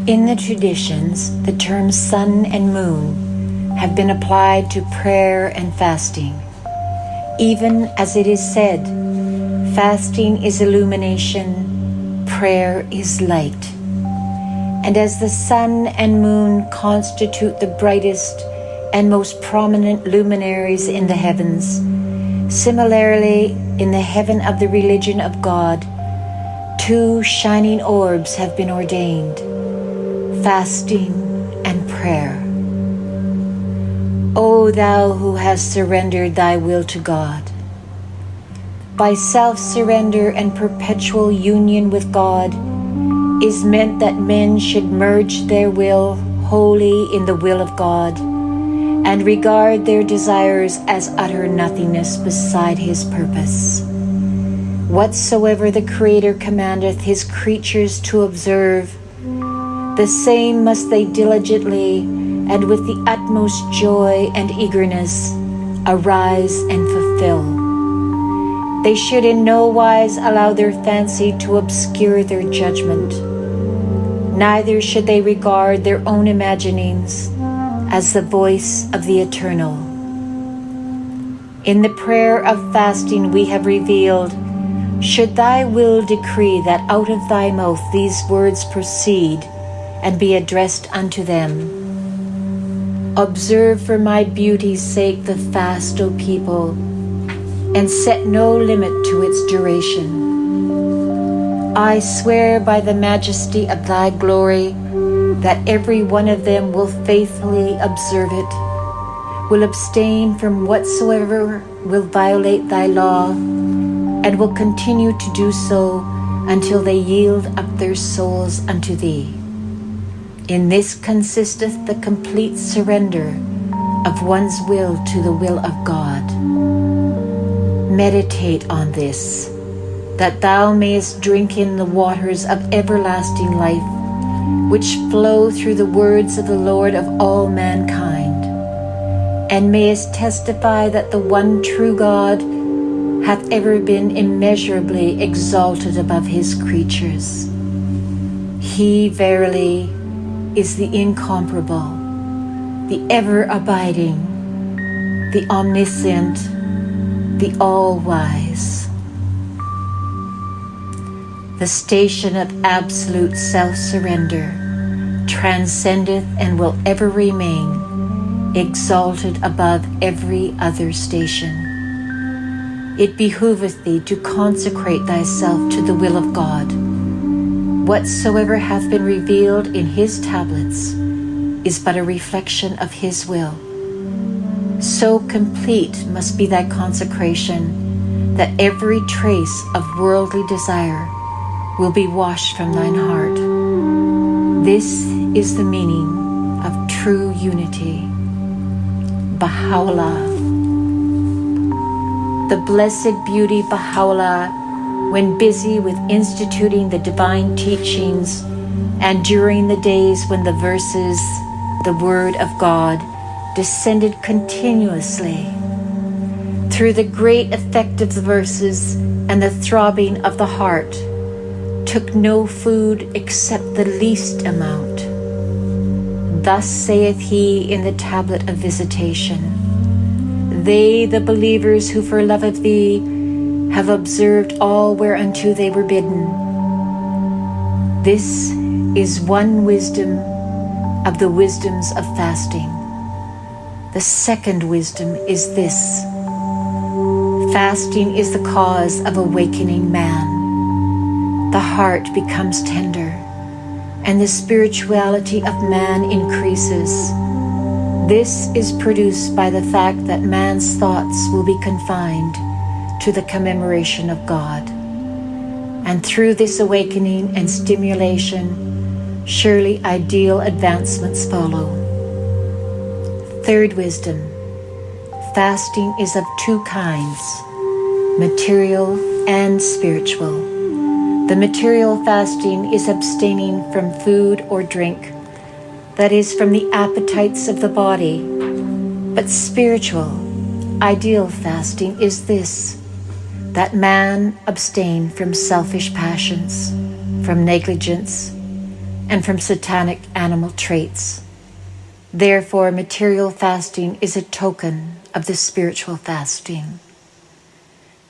In the traditions, the terms sun and moon have been applied to prayer and fasting. Even as it is said, fasting is illumination, prayer is light. And as the sun and moon constitute the brightest and most prominent luminaries in the heavens, similarly, in the heaven of the religion of God, two shining orbs have been ordained, fasting and prayer. O thou who hast surrendered thy will to God, by self-surrender and perpetual union with God is meant that men should merge their will wholly in the will of God and regard their desires as utter nothingness beside his purpose. Whatsoever the Creator commandeth his creatures to observe, the same must they diligently and with the utmost joy and eagerness arise and fulfill. They should in no wise allow their fancy to obscure their judgment. Neither should they regard their own imaginings as the voice of the Eternal. In the prayer of fasting we have revealed, should thy will decree that out of thy mouth these words proceed and be addressed unto them. Observe for my beauty's sake the fast, O people, and set no limit to its duration. I swear by the majesty of thy glory that every one of them will faithfully observe it, will abstain from whatsoever will violate thy law, and will continue to do so until they yield up their souls unto thee. In this consisteth the complete surrender of one's will to the will of God. Meditate on this, that thou mayest drink in the waters of everlasting life, which flow through the words of the Lord of all mankind, and mayest testify that the one true God hath ever been immeasurably exalted above his creatures. He verily is the incomparable, the ever-abiding, the omniscient, the all-wise. The station of absolute self-surrender transcendeth and will ever remain exalted above every other station. It behooveth thee to consecrate thyself to the will of God. Whatsoever hath been revealed in his tablets is but a reflection of his will. So complete must be thy consecration that every trace of worldly desire will be washed from thine heart. This is the meaning of true unity. Baha'u'llah. The Blessed Beauty Baha'u'llah, when busy with instituting the divine teachings and during the days when the verses, the Word of God, descended continuously, through the great effect of the verses and the throbbing of the heart, took no food except the least amount. Thus saith he in the Tablet of Visitation, they, the believers who for love of thee have observed all whereunto they were bidden. This is one wisdom of the wisdoms of fasting. The second wisdom is this: fasting is the cause of awakening man. The heart becomes tender, and the spirituality of man increases. This is produced by the fact that man's thoughts will be confined to the commemoration of God. And through this awakening and stimulation, surely ideal advancements follow. Third wisdom: fasting is of two kinds, material and spiritual. The material fasting is abstaining from food or drink, that is, from the appetites of the body. But spiritual, ideal fasting is this: that man abstain from selfish passions, from negligence, and from satanic animal traits. Therefore, material fasting is a token of the spiritual fasting.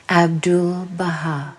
Abdul Baha.